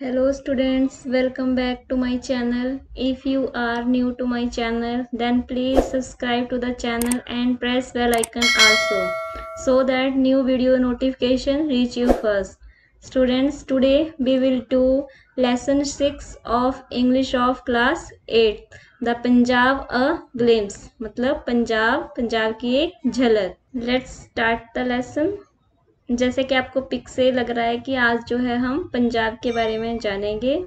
Hello students, welcome back to my channel. If you are new to my channel, then please subscribe to the channel and press bell icon also so that new video notification reach you first. Students, today we will do lesson 6 of English of class 8. The Punjab a glimpse मतलब पंजाब की एक झलक. Let's start the lesson. जैसे कि आपको pick से लग रहा है कि आज जो है हम पंजाब के बारे में जानेंगे.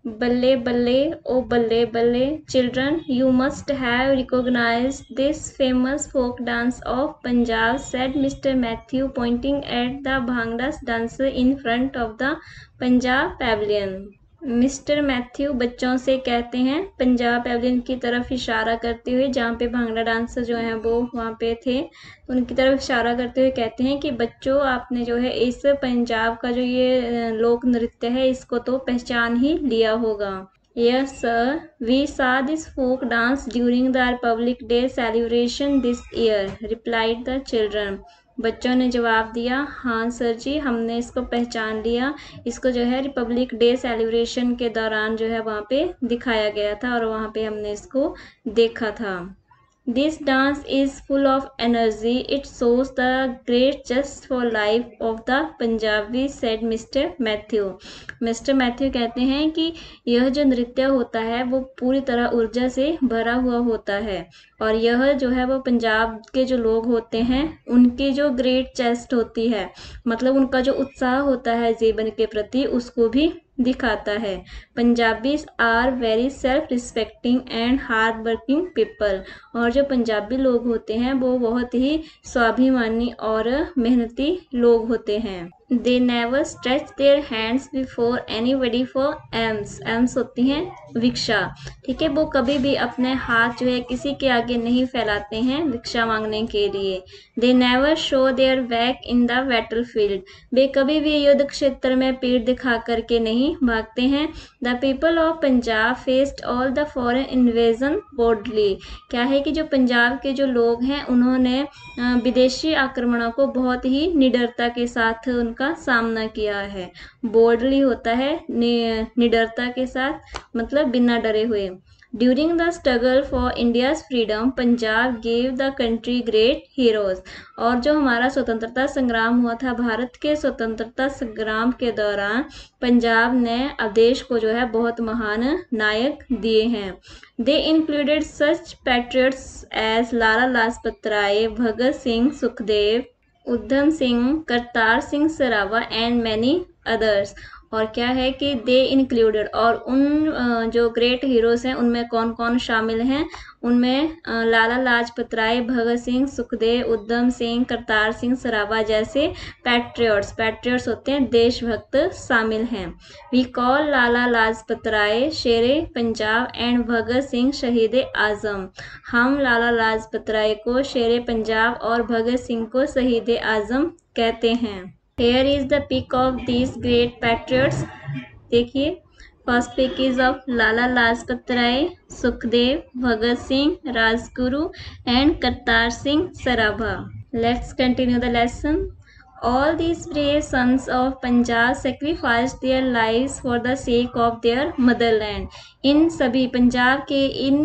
बल्ले बल्ले ओ बल्ले बल्ले children you must have recognised this famous folk dance of Punjab said mister Matthew pointing at the bhangra dancer in front of the Punjab pavilion. Mister Matthew बच्चों से कहते हैं पंजाब पैविलियन की तरफ इशारा करते हुए, जहाँ पे भांगड़ा डांसर जो है वो वहाँ पे थे, तो उनकी तरफ इशारा करते हुए कहते हैं कि बच्चों आपने जो है इस पंजाब का जो ये लोक नृत्य है इसको तो पहचान ही लिया होगा. Yes sir, we saw this folk dance during the republic day celebration this year, replied the children. बच्चों ने जवाब दिया, हाँ सर जी, हमने इसको पहचान लिया. इसको जो है रिपब्लिक डे सेलिब्रेशन के दौरान जो है वहाँ पे दिखाया गया था और वहाँ पे हमने इसको देखा था. This dance is full of energy. It shows the great zest for life of the Punjabi, said Mr. Matthew. Mr. Matthew कहते हैं कि यह जो नृत्य होता है वो पूरी तरह ऊर्जा से भरा हुआ होता है और यह जो है वो पंजाब के जो लोग होते हैं उनकी जो ग्रेट चेस्ट होती है, मतलब उनका जो उत्साह होता है जीवन के प्रति, उसको भी दिखाता है. Punjabis are very self respecting and hard working people. और जो पंजाबी लोग होते हैं वो बहुत ही स्वाभिमानी और मेहनती लोग होते हैं. They never stretch their hands before anybody for AIIMS. AIIMS होती हैं भिक्षा, ठीक है. वो कभी भी अपने हाथ जो है किसी के आगे नहीं फैलाते हैं भिक्षा मांगने के लिए. They never show their back in the battle field. वे कभी भी युद्ध क्षेत्र में पीठ दिखा करके नहीं भागते हैं. The people of Punjab faced all the foreign invasion boldly. क्या है कि जो पंजाब के जो लोग हैं उन्होंने विदेशी आक्रमणों को बहुत ही निडरता के साथ उनका सामना किया है. बोल्डली होता है निडरता के साथ, मतलब बिना डरे हुए. During the struggle for India's freedom Punjab gave the country great heroes. और जो हमारा स्वतंत्रता संग्राम हुआ था, भारत के स्वतंत्रता संग्राम के दौरान पंजाब ने देश को जो है बहुत महान नायक दिए हैं. They included such patriots as Lala Lajpat Rai, Bhagat Singh, Sukhdev, Udham Singh, Kartar Singh Sarabha and many others. और क्या है कि दे इंक्लूडेड, और उन जो ग्रेट हीरोज हैं उनमें कौन कौन शामिल हैं, उनमें लाला लाजपत राय, भगत सिंह, सुखदेव, उधम सिंह, करतार सिंह सराभा जैसे पैट्रियट्स होते हैं देशभक्त शामिल हैं. We call Lala Lajpat Rai Shere Punjab and Bhagat Singh शहीद आजम. हम लाला लाजपत राय को शेरे पंजाब और भगत सिंह को शहीद आजम कहते हैं. Here is the pic of these great patriots. देखिए, first pic is of Lala Lajpat Rai, Sukhdev, Bhagat Singh, Rajguru and Kartar Singh Sarabha. Let's continue the lesson. All these brave sons of Punjab sacrificed their lives for the sake of their motherland. इन सभी पंजाब के इन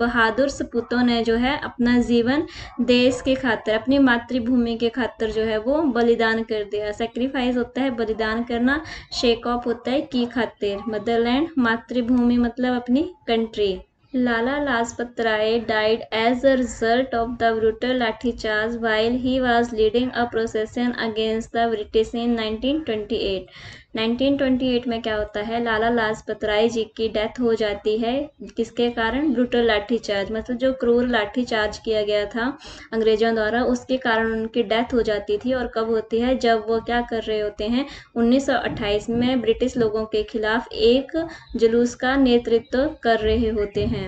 बहादुर सपूतों ने जो है अपना जीवन देश के खातिर, अपनी मातृभूमि के खातिर जो है वो बलिदान कर दिया. सेक्रीफाइस होता है बलिदान करना, शेक ऑफ होता है की खातिर. मदरलैंड मातृभूमि मतलब अपनी country. Lala Lajpat Rai died as a result of the brutal lathicharge while he was leading a procession against the British in 1928. 1928 में क्या होता है, लाला लाजपत राय जी की डेथ हो जाती है. किसके कारण? ब्रूटल लाठीचार्ज, मतलब जो क्रूर लाठीचार्ज किया गया था अंग्रेजों द्वारा, उसके कारण उनकी डेथ हो जाती थी. और कब होती है? जब वो क्या कर रहे होते हैं, 1928 में ब्रिटिश लोगों के खिलाफ एक जुलूस का नेतृत्व कर रहे होते हैं.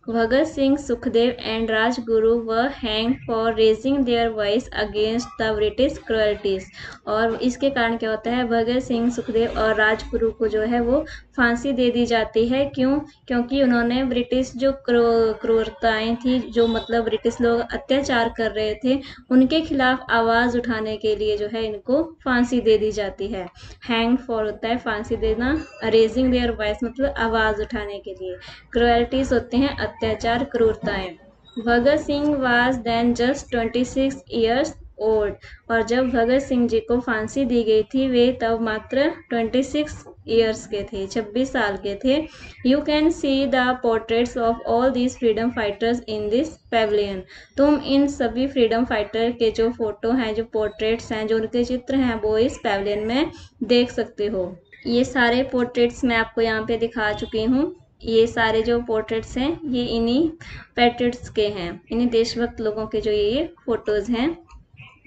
Bhagat Singh, Sukhdev and Rajguru were hang for raising their voice against the British cruelties. और इसके कारण क्या होता है, भगत सिंह, सुखदेव सुखदेव और राजगुरु को जो है वो फांसी दे दी जाती है। क्यों? क्योंकि उन्होंने ब्रिटिश जो क्रूरताएं थी, जो मतलब ब्रिटिश लोग अत्याचार कर रहे थे, उनके खिलाफ आवाज उठाने के लिए जो है इनको फांसी दे दी जाती है। हैंग फॉर होता है फांसी देना, रेजिंग देयर वॉइस मतलब आवाज उठाने के लिए, क्रुएल्टीज होते हैं अत्याचार, क्रूरताएं। Bhagat Singh was then just 26 years old, और जब भगत सिंह जी को फांसी दी गई थी वे तब मात्र 26 ईयर्स के थे, 26 साल के थे। You can see the portraits of all these freedom fighters in this Pavilion. तुम इन सभी फ्रीडम फाइटर के जो फोटो हैं, जो पोर्ट्रेट्स हैं, जो उनके चित्र हैं, वो इस पेविलियन में देख सकते हो। ये सारे पोर्ट्रेट्स मैं आपको यहाँ पे दिखा चुकी हूँ। ये सारे जो पोर्ट्रेट्स हैं ये इन्हीं पैट्रियट्स के हैं, इन्हीं देशभक्त लोगों के जो ये फोटोज हैं।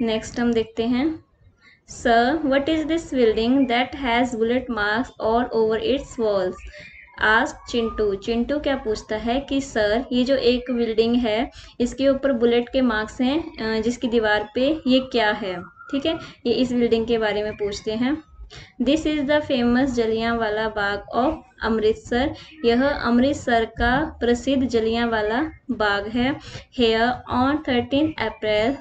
नेक्स्ट हम देखते हैं, sir what is this building that has bullet marks all over it's walls? Ask Chintu. Chintu क्या पूछता है कि सर ये जो एक बिल्डिंग है इसके ऊपर बुलेट के मार्क्स हैं जिसकी दीवार पे, ये क्या है? ठीक है, ये इस बिल्डिंग के बारे में पूछते हैं। This is the famous Jallianwala Bagh of Amritsar. यह अमृतसर का प्रसिद्ध जलियांवाला बाग है। Here on 13 April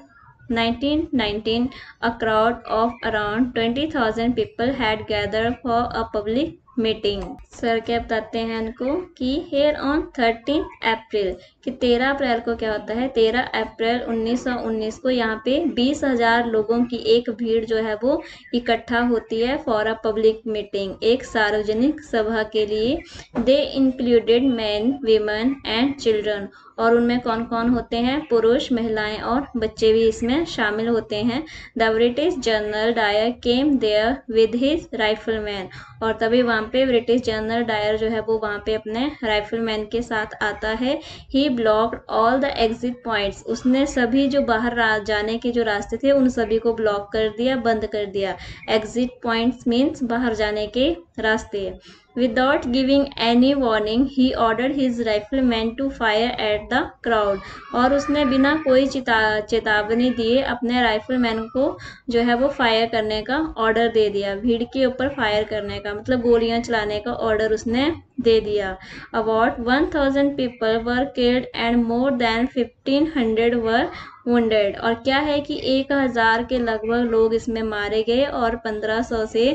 1919 a crowd of around 20,000 people had gathered for a public meeting. Sir क्या बताते हैं इनको कि हेयर ऑन 13 अप्रैल, कि 13 अप्रैल को क्या होता है, 13 अप्रैल 1919 को यहाँ पे 20,000 लोगों की एक भीड़ जो है वो इकट्ठा होती है फॉर अ पब्लिक मीटिंग, एक सार्वजनिक सभा के लिए। They included man, women and children, और उनमें कौन कौन होते हैं, पुरुष, महिलाएं और बच्चे भी इसमें शामिल होते हैं। The British general Dyer came there with his rifleman, और तभी वहाँ पे ब्रिटिश जनरल डायर जो है वो वहाँ पे अपने राइफलमैन के साथ आता है। He blocked all the exit points, उसने सभी जो बाहर जाने के जो रास्ते थे उन सभी को ब्लॉक कर दिया, बंद कर दिया। एग्जिट पॉइंट्स मीन्स बाहर जाने के रास्ते। Without giving any warning, he ordered his riflemen to fire at the crowd, और उसने बिना कोई चेतावनी दिए अपने राइफलमैन को जो है वो फायर करने का ऑर्डर दे दिया। भीड़ के ऊपर फायर करने का मतलब गोलियां चलाने का ऑर्डर उसने दे दिया। About 1,000 people were killed and more than 1,500 were wounded, और क्या है कि 1,000 के लगभग लोग इसमें मारे गए और 1,500 से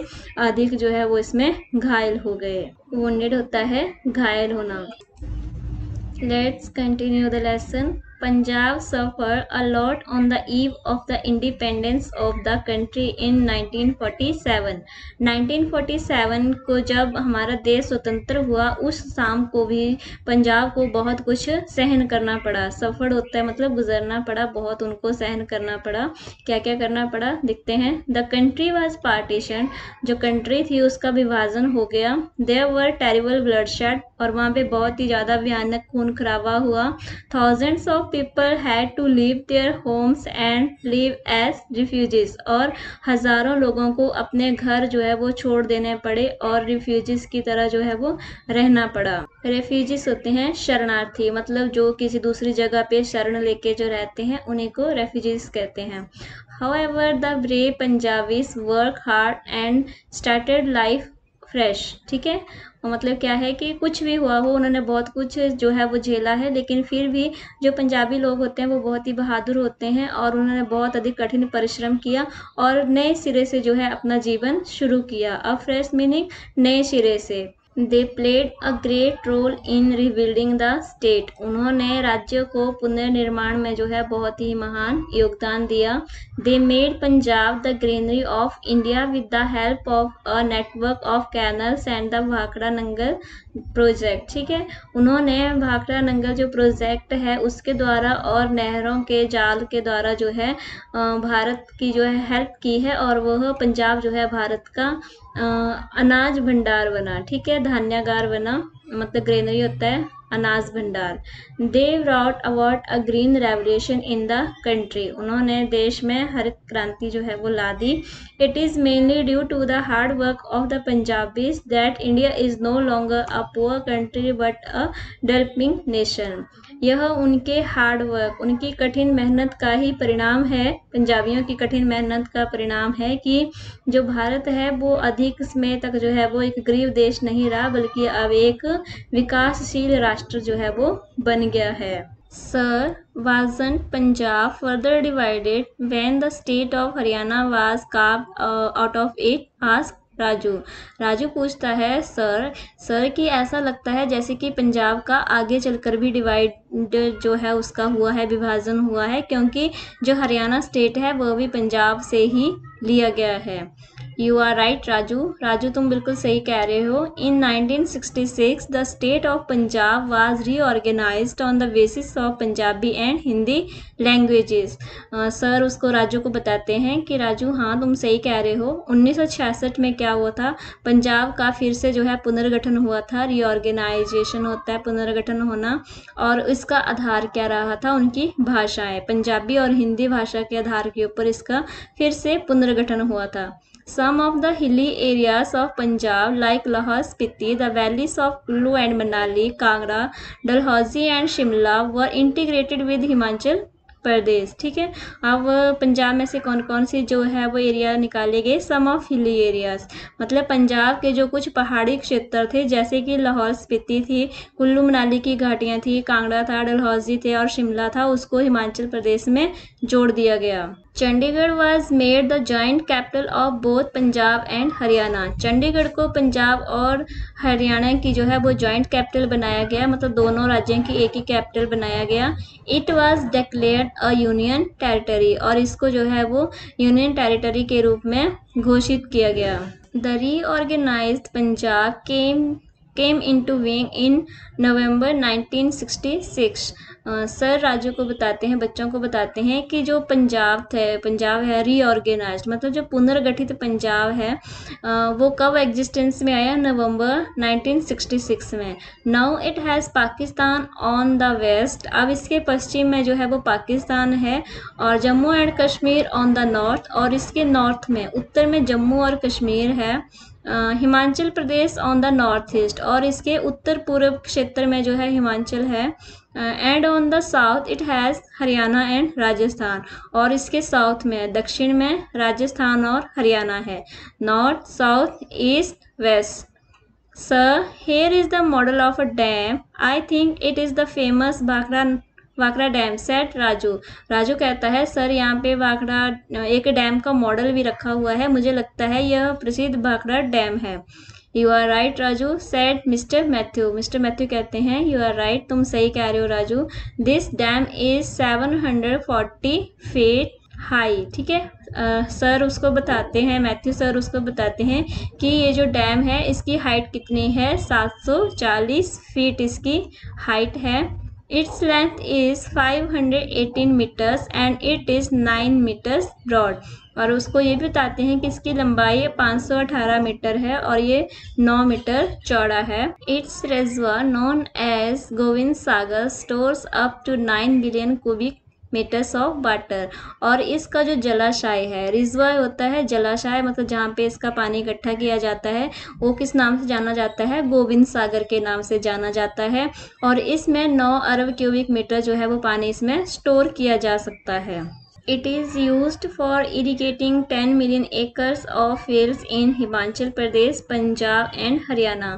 अधिक जो है वो इसमें घायल हो गए। wounded होता है घायल होना। Let's continue the lesson. Punjab suffered a lot on the eve of the independence of the country in 1947. 1947 को जब हमारा देश स्वतंत्र हुआ उस शाम को भी पंजाब को बहुत कुछ सहन करना पड़ा। सफर होता है मतलब गुजरना पड़ा, बहुत उनको सहन करना पड़ा। क्या क्या करना पड़ा दिखते हैं। द कंट्री वॉज पार्टीशन, जो कंट्री थी उसका विभाजन हो गया। देयर वर टेरिबल ब्लडशेड, और वहाँ पे बहुत ही ज़्यादा भयानक खून खराबा हुआ। Thousands of people had to leave their homes and live as refugees, और हज़ारों लोगों को अपने घर जो है वो छोड़ देने पड़े और रिफ्यूजीज की तरह जो है वो रहना पड़ा। रेफ्यूजीज होते हैं शरणार्थी, मतलब जो किसी दूसरी जगह पे शरण लेके जो रहते हैं उन्हीं को रेफ्यूजीज कहते हैं। However, the brave Punjabis work hard and started life fresh. ठीक है, मतलब क्या है कि कुछ भी हुआ हो उन्होंने बहुत कुछ जो है वो झेला है, लेकिन फिर भी जो पंजाबी लोग होते हैं वो बहुत ही बहादुर होते हैं और उन्होंने बहुत अधिक कठिन परिश्रम किया और नए सिरे से जो है अपना जीवन शुरू किया। अ फ्रेश मीनिंग नए सिरे से। They played a great role in rebuilding the state, उन्होंने राज्य को पुनर्निर्माण में जो है बहुत ही महान योगदान दिया। They made Punjab the greenery of India with the help of a network of canals and the Bhakra Nangal project. ठीक है, उन्होंने भाखड़ा नंगल जो प्रोजेक्ट है उसके द्वारा और नहरों के जाल के द्वारा जो है भारत की जो है हेल्प की है, और वह पंजाब जो है भारत का अनाज भंडार बना। ठीक है, धान्यागार बना, मतलब ग्रेनरी होता है अनाज भंडार। They brought about a green revolution in the country, उन्होंने देश में हरित क्रांति जो है वो ला दी। It is mainly due to the hard work of the Punjabis that India is no longer a poor country but a developing nation. यह उनके हार्ड वर्क, उनकी कठिन मेहनत का ही परिणाम है, पंजाबियों की कठिन मेहनत का परिणाम है कि जो भारत है वो अधिक समय तक जो है वो एक गरीब देश नहीं रहा, बल्कि अब एक विकासशील राष्ट्र जो है वो बन गया है। Sir, wasn't Punjab further divided when the state of Haryana was carved out of it? Asked Raju. Raju पूछता है सर कि ऐसा लगता है जैसे कि पंजाब का आगे चलकर भी डिवाइड जो है उसका हुआ है, विभाजन हुआ है, क्योंकि जो हरियाणा स्टेट है वह भी पंजाब से ही लिया गया है। You are right Raju. Raju तुम बिल्कुल सही कह रहे हो। In 1966 the state of Punjab was reorganised on the basis of Punjabi and Hindi languages. Sir उसको राजू को बताते हैं कि राजू हाँ तुम सही कह रहे हो। 1966 में क्या हुआ था, पंजाब का फिर से जो है पुनर्गठन हुआ था। रीऑर्गेनाइजेशन होता है पुनर्गठन होना, और इसका आधार क्या रहा था, उनकी भाषाएं, पंजाबी और हिंदी भाषा के आधार के ऊपर इसका फिर से पुनर्गठन हुआ था। Some of the hilly areas of Punjab like Lahore Spiti, the valleys of Kullu and Manali, Kangra, Dalhousie and Shimla were integrated with Himachal प्रदेश। ठीक है, अब पंजाब में से कौन कौन सी जो है वो एरिया निकाले गए, सम ऑफ हिली एरियाज, मतलब पंजाब के जो कुछ पहाड़ी क्षेत्र थे जैसे कि लाहौर स्पीति थी, कुल्लू मनाली की घाटियां थी, कांगड़ा था, डलहौजी थे और शिमला था, उसको हिमाचल प्रदेश में जोड़ दिया गया। Chandigarh was made the joint capital of both Punjab and Haryana. Chandigarh को पंजाब और हरियाणा की जो है वो जॉइंट कैपिटल बनाया गया, मतलब दोनों राज्यों की एक ही कैपिटल बनाया गया। It was declared a union territory, और इसको जो है वो यूनियन टेरिटरी के रूप में घोषित किया गया। The reorganised Punjab came into being in November 1966। Sir Raju को बताते हैं, बच्चों को बताते हैं कि जो पंजाब है रीऑर्गेनाइज्ड, मतलब जो पुनर्गठित पंजाब है वो कब एग्जिस्टेंस में आया, नवंबर 1966 में। Now it has Pakistan on the west, अब इसके पश्चिम में जो है वो पाकिस्तान है, और Jammu and Kashmir on the north, और इसके नॉर्थ में उत्तर में जम्मू और कश्मीर है। Himachal Pradesh on the north east, और इसके उत्तर पूर्व क्षेत्र में जो है हिमाचल है। And on the south it has Haryana and Rajasthan, और इसके साउथ में दक्षिण में राजस्थान और हरियाणा है। North south east west. Sir, here is the model of a dam. I think it is the famous Bhakra dam, said Raju. Raju कहता है सर यहाँ पे वाकड़ा एक डैम का मॉडल भी रखा हुआ है, मुझे लगता है यह प्रसिद्ध वाकड़ा डैम है। You are right Raju, said mister Matthew. Mister Matthew कहते हैं यू आर राइट, तुम सही कह रहे हो Raju. This dam is 740 feet high. ठीक है, सर उसको बताते हैं, मैथ्यू सर उसको बताते हैं कि ये जो डैम है इसकी हाइट कितनी है, 740 फीट इसकी हाइट है। Its length is 518 metres and it is 9 metres broad, और उसको ये भी बताते हैं कि इसकी लंबाई 518 मीटर है और ये 9 मीटर चौड़ा है। Its reservoir known as Gobind Sagar stores up to 9 billion cubic metres of water, और इसका जो जलाशय है, रिजर्वायर होता है जलाशय, मतलब जहाँ पे इसका पानी इकट्ठा किया जाता है, वो किस नाम से जाना जाता है, गोविंद सागर के नाम से जाना जाता है, और इसमें 9 अरब क्यूबिक मीटर जो है वो पानी इसमें स्टोर किया जा सकता है। It is used for irrigating 10 million acres of fields in Himachal Pradesh, Punjab and Haryana,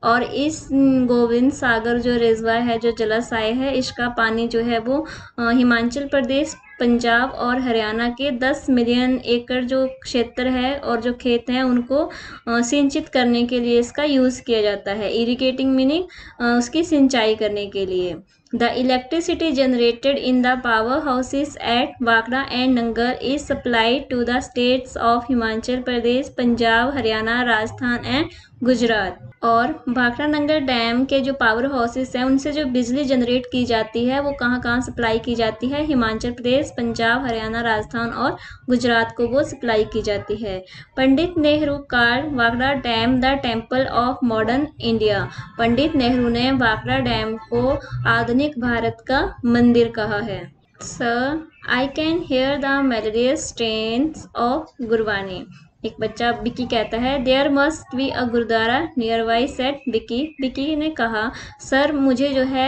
और इस गोविंद सागर जो रिजर्वायर है, जो जलाशय है, इसका पानी जो है वो हिमाचल प्रदेश, पंजाब और हरियाणा के 10 मिलियन एकड़ जो क्षेत्र है और जो खेत हैं उनको सिंचित करने के लिए इसका यूज़ किया जाता है। इरिगेटिंग मीनिंग उसकी सिंचाई करने के लिए। The electricity generated in the powerhouses at Wakra and Nangal is supplied to the states of Himachal Pradesh, Punjab, Haryana, Rajasthan and Gujarat. और भाखड़ा नंगल डैम के जो पावर हाउसेस हैं उनसे जो बिजली जनरेट की जाती है वो कहाँ कहाँ सप्लाई की जाती है, हिमाचल प्रदेश, पंजाब, हरियाणा, राजस्थान और गुजरात को वो सप्लाई की जाती है। Pandit Nehru called Bhakra dam the temple of modern India. Pandit Nehru ने वाकड़ा डैम को आधुनिक भारत का मंदिर कहा है। Sir, I can hear the melodious strains of Gurbani. एक बच्चा विकी कहता है there must be a gurdwara nearby said Vicky. Vicky ने कहा सर मुझे जो है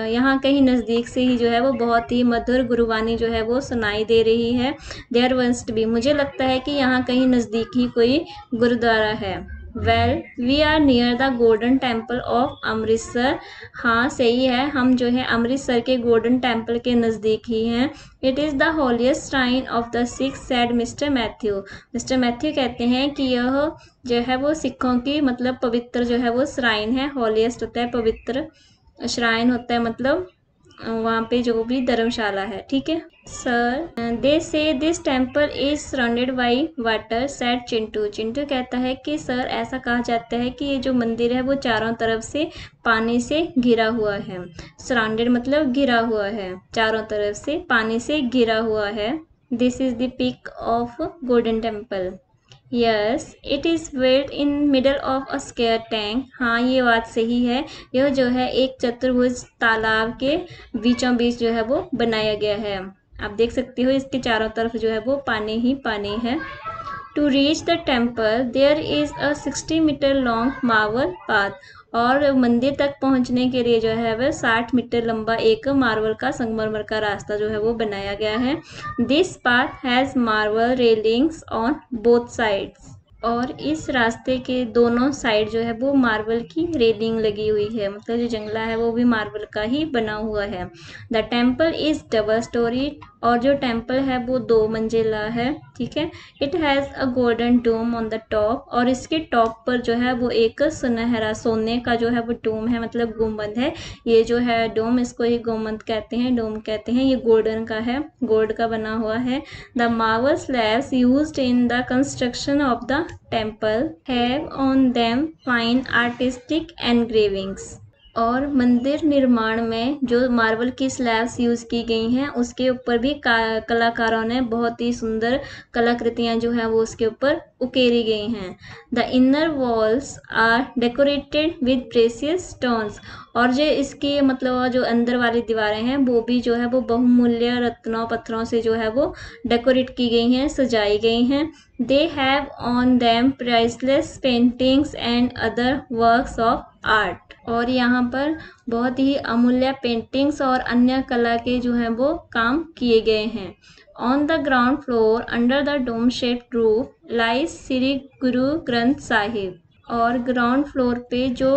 यहाँ कहीं नज़दीक से ही जो है वो बहुत ही मधुर गुरुवाणी जो है वो सुनाई दे रही है। देयर मस्ट बी, मुझे लगता है कि यहाँ कहीं नज़दीक ही कोई गुरुद्वारा है। Well we are near the Golden Temple of Amritsar. हाँ सही है, हम जो है अमृतसर के गोल्डन टेम्पल के नज़दीक ही हैं। It is the holiest shrine of the six said mister Matthew. Mister Matthew कहते हैं कि यह जो है वो सिखों की मतलब पवित्र जो है वो श्राइन है। होलिएस्ट होता है पवित्र, श्राइन होता है मतलब वहाँ पे जो भी धर्मशाला है, ठीक है। सर दे से this temple is surrounded by water said Chintu. Chintu कहता है कि सर ऐसा कहा जाता है कि ये जो मंदिर है वो चारों तरफ से पानी से घिरा हुआ है। सराउंडेड मतलब घिरा हुआ है, चारों तरफ से पानी से घिरा हुआ है। This is the peak of golden temple. Yes it is built in middle of a square tank. हाँ ये बात सही है, यह जो है एक चतुर्भुज तालाब के बीचों बीच जो है वो बनाया गया है। आप देख सकते हो इसके चारों तरफ जो है वो पानी ही पानी है। To reach the temple there is a 60 metre long marble path. और मंदिर तक पहुंचने के लिए जो है वह 60 मीटर लंबा एक मार्बल का संगमरमर का रास्ता जो है वो बनाया गया है। This path has marble railings on both sides. और इस रास्ते के दोनों साइड जो है वो मार्बल की रेलिंग लगी हुई है, मतलब जो जंगला है वो भी मार्बल का ही बना हुआ है। The temple is double storey. और जो टेम्पल है वो 2 मंजिला है, ठीक है। It has a golden dome on the top. और इसके टॉप पर जो है वो एक सुनहरा सोने का जो है वो डोम है, मतलब गुंबद है। ये जो है डोम, इसको ही गुंबद कहते हैं, डोम कहते हैं। ये गोल्डन का है, गोल्ड का बना हुआ है। The marble slabs used in the construction of the temple have on them fine artistic engravings. और मंदिर निर्माण में जो मार्बल की स्लैब्स यूज़ की गई हैं उसके ऊपर भी कलाकारों ने बहुत ही सुंदर कलाकृतियां जो है वो उसके ऊपर उकेरी गई हैं। The inner walls are decorated with precious stones. और जो इसकी मतलब जो अंदर वाली दीवारें हैं वो भी जो है वो बहुमूल्य रत्नों पत्थरों से जो है वो डेकोरेट की गई हैं, सजाई गई हैं। They have on them priceless paintings and other works of art. और यहाँ पर बहुत ही अमूल्य पेंटिंग्स और अन्य कला के जो हैं वो काम किए गए हैं। On the ground floor under the dome shaped roof lies Shri Guru Granth Sahib. और ग्राउंड फ्लोर पे जो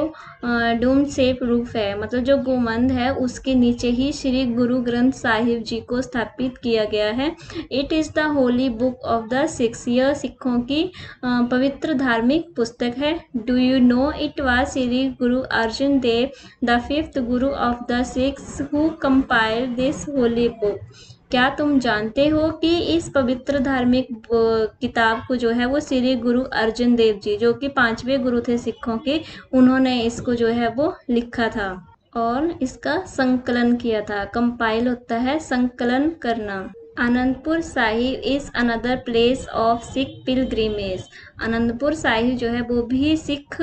डोम शेप रूफ है, मतलब जो गुंबद है, उसके नीचे ही श्री गुरु ग्रंथ साहिब जी को स्थापित किया गया है। It is the Holi book of the six. यह सिखों की पवित्र धार्मिक पुस्तक है। Do you know it was Shri Guru Arjun Dev the 5th Guru of the six who compiled this Holi book. क्या तुम जानते हो कि इस पवित्र धार्मिक किताब को जो है वो श्री गुरु अर्जुन देव जी, जो कि 5वें गुरु थे सिखों के, उन्होंने इसको जो है वो लिखा था और इसका संकलन किया था। कंपाइल होता है संकलन करना। Anandpur Sahib is another place of Sikh pilgrimage. Anandpur Sahib जो है वो भी सिख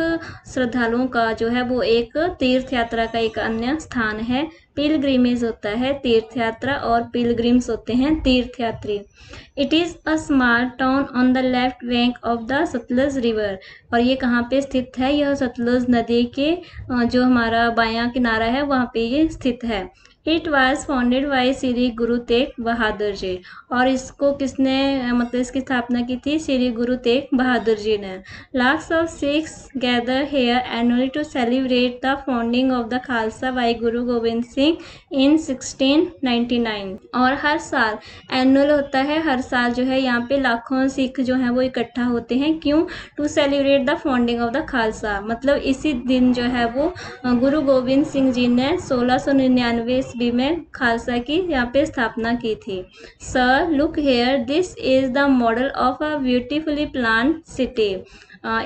श्रद्धालुओं का जो है वो एक तीर्थ यात्रा का एक अन्य स्थान है। पिलग्रिमेज होता है तीर्थ यात्रा और पिलग्रिम्स होते हैं तीर्थयात्री। It is a small town on the left bank of the Sutlej river. और ये कहाँ पे स्थित है? यह सतलुज नदी के जो हमारा बायां किनारा है वहाँ पे ये स्थित है। It was founded by Shri Guru Tegh Bahadur जी। और इसको किसने मतलब इसकी स्थापना की थी? श्री गुरु तेग बहादुर जी ने। Lakhs of Sikhs gather here annually to celebrate the founding of the Khalsa by Guru Gobind Singh इन 1699। और हर साल एनुअल होता है, हर साल जो है यहाँ पे लाखों सिख जो हैं वो इकट्ठा होते हैं। क्यों? To celebrate the founding of the Khalsa, मतलब इसी दिन जो है वो गुरु गोविंद सिंह जी ने 1699 ईस्वी में खालसा की यहाँ पे स्थापना की थी। Sir look here, this is the model of a beautifully plan city.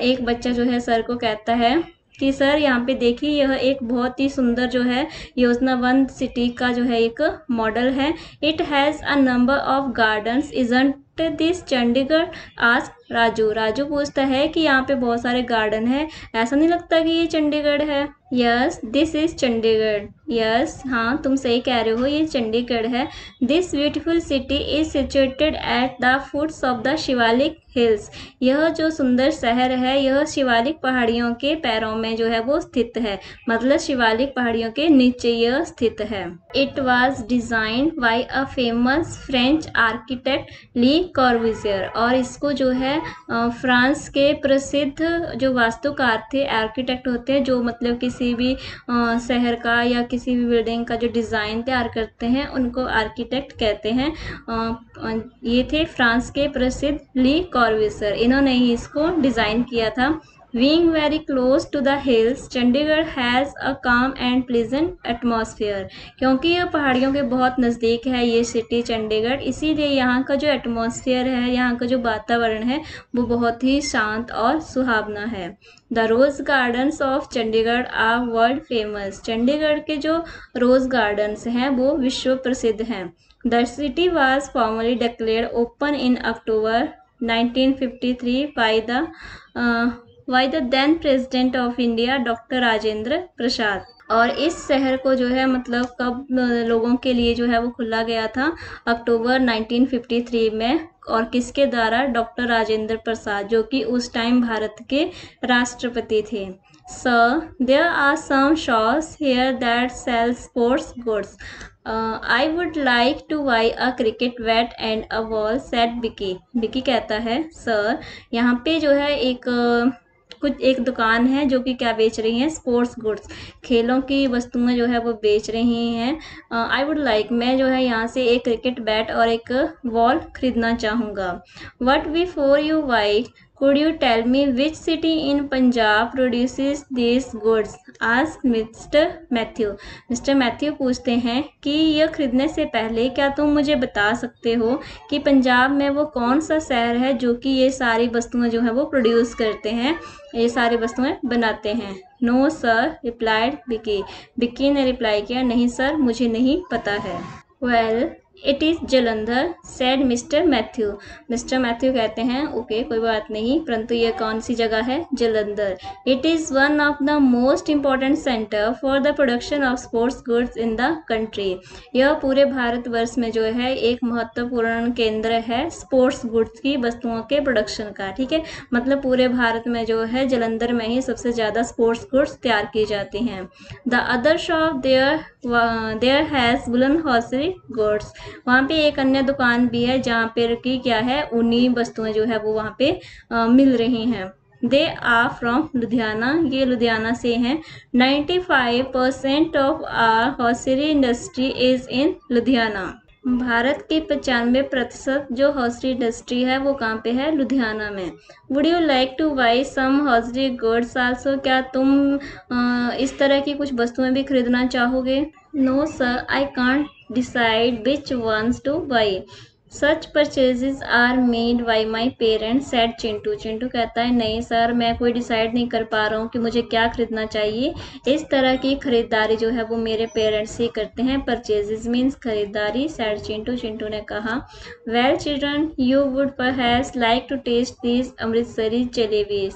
एक बच्चा जो है सर को कहता है कि सर यहाँ पे देखिए यह एक बहुत ही सुंदर जो है योजनाबद्ध सिटी का जो है एक मॉडल है। It has a number of gardens, isn't this Chandigarh? आज राजू राजू पूछता है कि यहाँ पे बहुत सारे गार्डन है, ऐसा नहीं लगता कि ये चंडीगढ़ है। Yes this is Chandigarh. Yes हाँ तुम सही कह रहे हो, ये चंडीगढ़ है। This beautiful city is situated at the foots of the Shivalik hills. यह जो सुंदर शहर है यह शिवालिक पहाड़ियों के पैरों में जो है वो स्थित है, मतलब शिवालिक पहाड़ियों के नीचे यह स्थित है। It was designed by a famous French architect Le Corbusier. और इसको जो है फ्रांस के प्रसिद्ध जो वास्तुकार थे, आर्किटेक्ट होते हैं जो मतलब किसी भी शहर का या किसी भी बिल्डिंग का जो डिज़ाइन तैयार करते हैं उनको आर्किटेक्ट कहते हैं। ये थे फ्रांस के प्रसिद्ध ली कॉर्बुसियर, इन्होंने ही इसको डिज़ाइन किया था। Being very close to the hills, Chandigarh has a calm and pleasant atmosphere। क्योंकि यह पहाड़ियों के बहुत नज़दीक है ये सिटी चंडीगढ़, इसीलिए यहाँ का जो एटमॉस्फेयर है, यहाँ का जो वातावरण है वो बहुत ही शांत और सुहावना है। The rose gardens of Chandigarh are world famous. Chandigarh के जो रोज़ गार्डन्स हैं वो विश्व प्रसिद्ध हैं। The city was formally declared open in October 1953 by the then president of India doctor Rajendra Prasad. और इस शहर को जो है मतलब कब लोगों के लिए जो है वो खुला गया था, अक्टूबर 1953 में। और किसके द्वारा? डॉक्टर राजेंद्र प्रसाद, जो कि उस टाइम भारत के राष्ट्रपति थे। Sir there are some shops here that sell sports goods. I would like to buy a cricket bat and a ball said Bikki. Bikki कहता है सर यहाँ पे जो है एक दुकान है जो कि क्या बेच रही हैं? स्पोर्ट्स गुड्स, खेलों की वस्तुएं जो है वो बेच रही हैं। आई वुड लाइक, मैं जो है यहाँ से एक क्रिकेट बैट और एक बॉल खरीदना चाहूँगा। What before you by could you tell me which city in Punjab produces these goods? Ask Mr. Matthew। Mister Matthew पूछते हैं कि यह खरीदने से पहले क्या तुम मुझे बता सकते हो कि पंजाब में वो कौन सा शहर है जो कि ये सारी वस्तुएं जो है वो प्रोड्यूस करते हैं, ये सारी वस्तुएं बनाते हैं। नो सर रिप्लाइड बिकी। बिकी ने रिप्लाई किया नहीं सर मुझे नहीं पता है। Well it is Jalandhar said mister Matthew. Mister Matthew कहते हैं ओके कोई बात नहीं, परंतु ये कौन सी जगह है? Jalandhar. It is one of the most important centre for the production of sports goods in the country. यह पूरे भारतवर्ष में जो है एक महत्वपूर्ण केंद्र है स्पोर्ट्स गुड्स की वस्तुओं के प्रोडक्शन का। ठीक है, मतलब पूरे भारत में जो है जलंधर में ही सबसे ज़्यादा स्पोर्ट्स गुड्स तैयार की जाती हैं। The other shop there has woollen hosiery goods. वहाँ पे एक अन्य दुकान भी है जहाँ पे की क्या है, ऊनी वस्तुएं जो है वो वहाँ पे मिल रही हैं। दे आर फ्रॉम लुधियाना, ये लुधियाना से हैं। 95% of our hosiery industry is in Ludhiana. भारत की 95% जो हॉर्सरी इंडस्ट्री है वो कहाँ पे है? लुधियाना में। Would you like to buy some hosiery goods also? क्या तुम इस तरह की कुछ वस्तुएं भी खरीदना चाहोगे? No sir I can't decide which ones to buy. Such purchases are made by my parents said Chintu. Chintu कहता है नहीं सर मैं कोई डिसाइड नहीं कर पा रहा हूँ कि मुझे क्या खरीदना चाहिए, इस तरह की खरीदारी जो है वो मेरे पेरेंट्स ही करते हैं। परचेजेस मीन्स खरीदारी। सेड चिंटू, चिंटू ने कहा well children you would perhaps like to taste these Amritsari jalebis.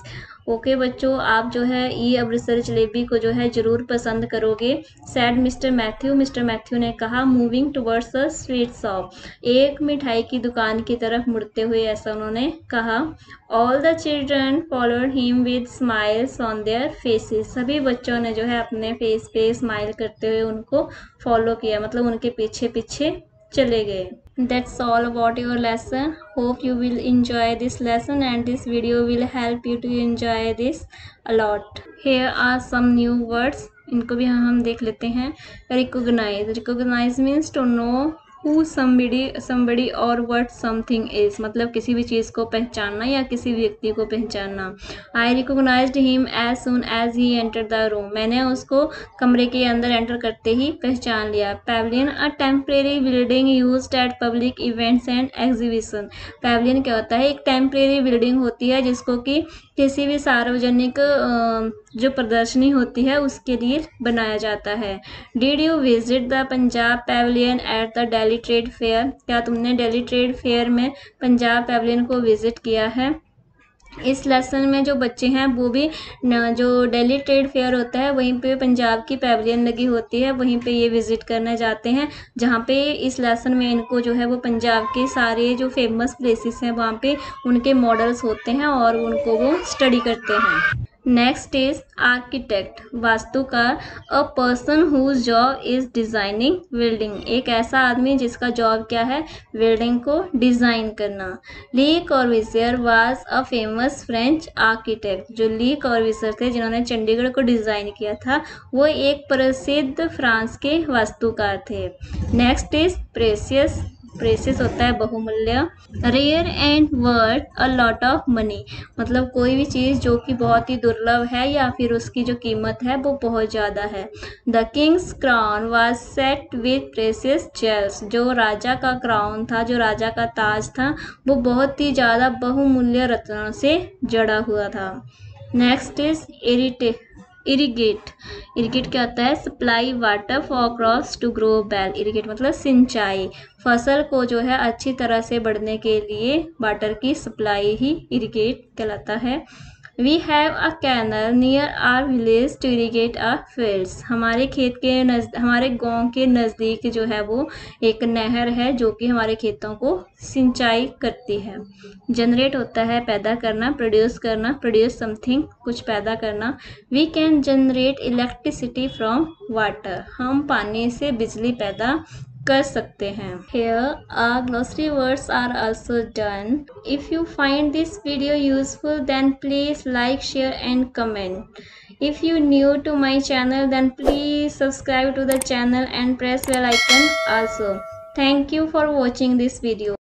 Okay बच्चों आप जो है ये अमृतसरी जलेबी को जो है ज़रूर पसंद करोगे। Sad mister Matthew, mister Matthew ने कहा moving towards a sweet shop, एक मिठाई की दुकान की तरफ मुड़ते हुए ऐसा उन्होंने कहा। All the children followed him with smiles on their faces. सभी बच्चों ने जो है अपने फेस पे स्माइल करते हुए उनको फॉलो किया, मतलब उनके पीछे पीछे चले गए। That's all about your lesson. Hope you will enjoy this lesson and this video will help you to enjoy this a lot. Here are some new words. इनको भी हम देख लेते हैं। Recognize. Recognize means to know who somebody or what something is, मतलब किसी भी चीज़ को पहचानना या किसी व्यक्ति को पहचानना। I recognized him as soon as he entered the room। मैंने उसको कमरे के अंदर एंटर करते ही पहचान लिया। Pavilion, a temporary building used at public events and exhibition। Pavilion क्या होता है? एक टेम्परेरी बिल्डिंग होती है जिसको कि किसी भी सार्वजनिक जो प्रदर्शनी होती है उसके लिए बनाया जाता है। Did you visit the Punjab pavilion at the Delhi trade fair? क्या तुमने दिल्ली ट्रेड फेयर में पंजाब पैवेलियन को विजिट किया है? इस लेसन में जो बच्चे हैं वो भी जो दिल्ली ट्रेड फेयर होता है वहीं पे पंजाब की पैवेलियन लगी होती है, वहीं पे ये विजिट करने जाते हैं, जहाँ पे इस लेसन में इनको जो है वो पंजाब के सारे जो फेमस प्लेसेस हैं वहाँ पे उनके मॉडल्स होते हैं और उनको वो स्टडी करते हैं। नेक्स्ट इज आर्किटेक्ट, वास्तुकार, a person whose job is designing building, एक ऐसा आदमी जिसका जॉब क्या है, बिल्डिंग को डिजाइन करना। Le Corbusier was a famous French architect, जो ली कॉर्बूसियर थे जिन्होंने चंडीगढ़ को डिजाइन किया था, वो एक प्रसिद्ध फ्रांस के वास्तुकार थे। नेक्स्ट इज प्रेसियस, प्रेसियस होता है बहुमूल्य। Rare and worth a lot of money, मतलब कोई भी चीज़ जो कि बहुत ही दुर्लभ है या फिर उसकी जो कीमत है वो बहुत ज़्यादा है। The king's crown was set with precious jewels, जो राजा का क्राउन था, जो राजा का ताज था, वो बहुत ही ज़्यादा बहुमूल्य रत्नों से जड़ा हुआ था। नेक्स्ट इज इरिगेट, इरिगेट क्या होता है, supply water for crops to grow well, irrigate मतलब सिंचाई, फसल को जो है अच्छी तरह से बढ़ने के लिए वाटर की सप्लाई ही इरिगेट कहलाता है। We have a canal near our village to irrigate our fields, हमारे खेत के हमारे गांव के नज़दीक जो है वो एक नहर है जो कि हमारे खेतों को सिंचाई करती है। जनरेट होता है पैदा करना, करना, प्रोड्यूस समथिंग कुछ पैदा करना। We can generate electricity from water, हम पानी से बिजली पैदा कर सकते हैं। Here our glossary words are also done. If you find this video useful then please like, share and comment. If you new to my channel then please subscribe to the channel and press bell icon also. Thank you for watching this video.